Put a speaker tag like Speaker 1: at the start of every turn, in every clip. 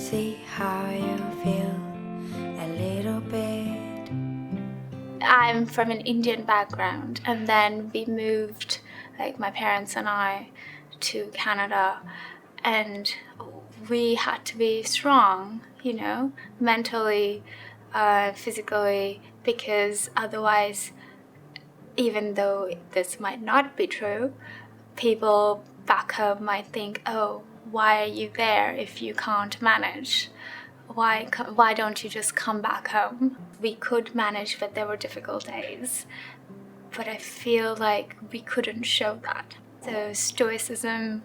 Speaker 1: see how you feel a little bit.
Speaker 2: I'm from an Indian background, and then we moved, like my parents and I, to Canada, and we had to be strong, mentally, physically, because otherwise, even though this might not be true, people back home might think, oh, why are you there if you can't manage? Why don't you just come back home? We could manage, but there were difficult days. But I feel like we couldn't show that. So stoicism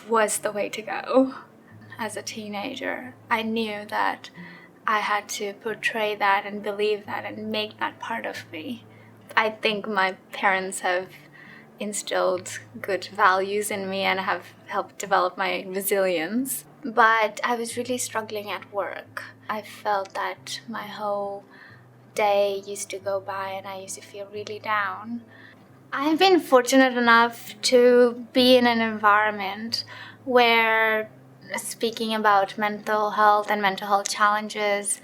Speaker 2: was the way to go. As a teenager, I knew that I had to portray that and believe that and make that part of me. I think my parents have instilled good values in me and have helped develop my resilience. But I was really struggling at work. I felt that my whole day used to go by and I used to feel really down. I've been fortunate enough to be in an environment where speaking about mental health and mental health challenges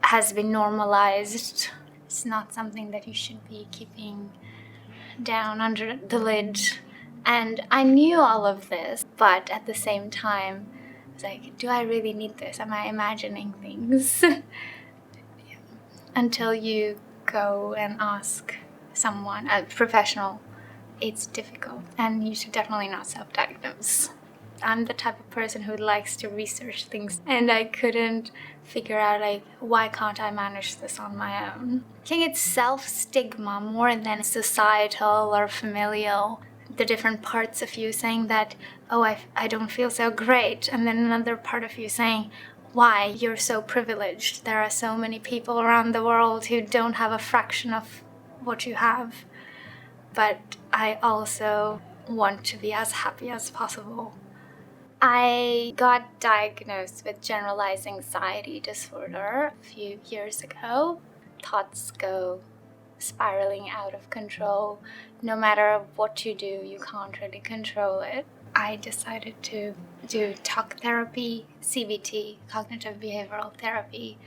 Speaker 2: has been normalized. It's not something that you should be keeping down under the lid. And I knew all of this, but at the same time, I was like, do I really need this? Am I imagining things? Until you go and ask someone, a professional, it's difficult. And you should definitely not self-diagnose. I'm the type of person who likes to research things, and I couldn't figure out, why can't I manage this on my own? I think it's self-stigma more than societal or familial. The different parts of you saying that, oh, I don't feel so great, and then another part of you saying, why? You're so privileged. There are so many people around the world who don't have a fraction of what you have. But I also want to be as happy as possible. I got diagnosed with generalized anxiety disorder a few years ago. Thoughts go spiraling out of control. No matter what you do, you can't really control it. I decided to do talk therapy, CBT, cognitive behavioral therapy.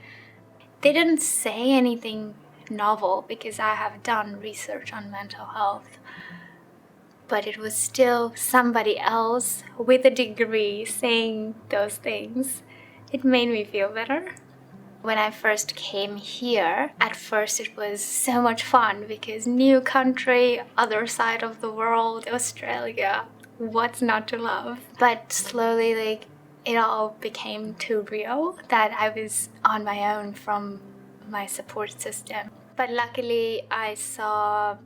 Speaker 2: They didn't say anything novel because I have done research on mental health. But it was still somebody else with a degree saying those things. It made me feel better. When I first came here, at first it was so much fun because new country, other side of the world, Australia, what's not to love? But slowly, it all became too real that I was on my own from my support system. But luckily, I saw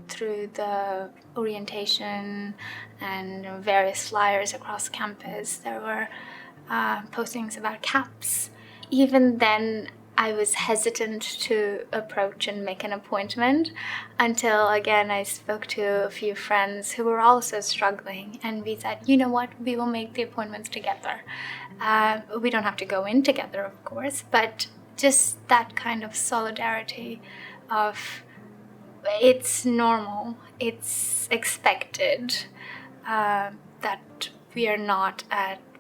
Speaker 2: through the orientation and various flyers across campus, there were postings about CAPS. Even then, I was hesitant to approach and make an appointment until, again, I spoke to a few friends who were also struggling, and we said, you know what, we will make the appointments together. We don't have to go in together, of course, but just that kind of solidarity of it's normal, it's expected that we are not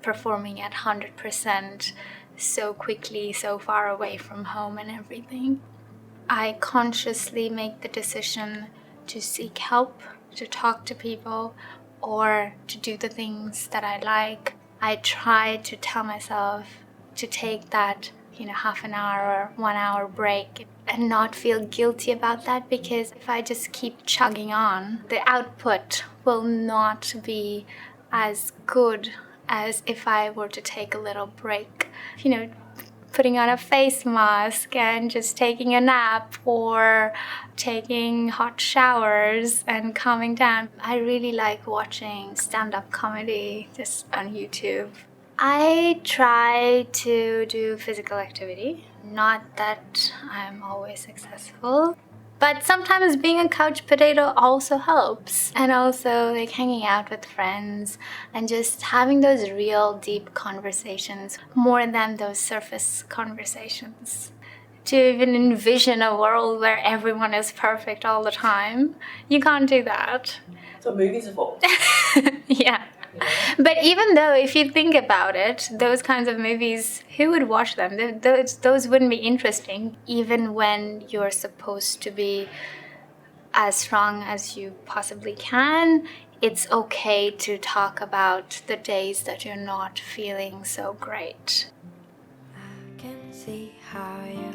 Speaker 2: performing at 100% so quickly, so far away from home and everything. I consciously make the decision to seek help, to talk to people, or to do the things that I like. I try to tell myself to take that half an hour or 1 hour break and not feel guilty about that, because if I just keep chugging on, the output will not be as good as if I were to take a little break. Putting on a face mask and just taking a nap or taking hot showers and calming down. I really like watching stand-up comedy just on YouTube. I try to do physical activity. Not that I'm always successful, but sometimes being a couch potato also helps. And also hanging out with friends and just having those real deep conversations more than those surface conversations. To even envision a world where everyone is perfect all the time, you can't do that.
Speaker 3: That's what movies are for.
Speaker 2: Yeah. But even though, if you think about it, those kinds of movies, who would watch them? Those wouldn't be interesting. Even when you're supposed to be as strong as you possibly can, it's okay to talk about the days that you're not feeling so great.
Speaker 1: I can see how you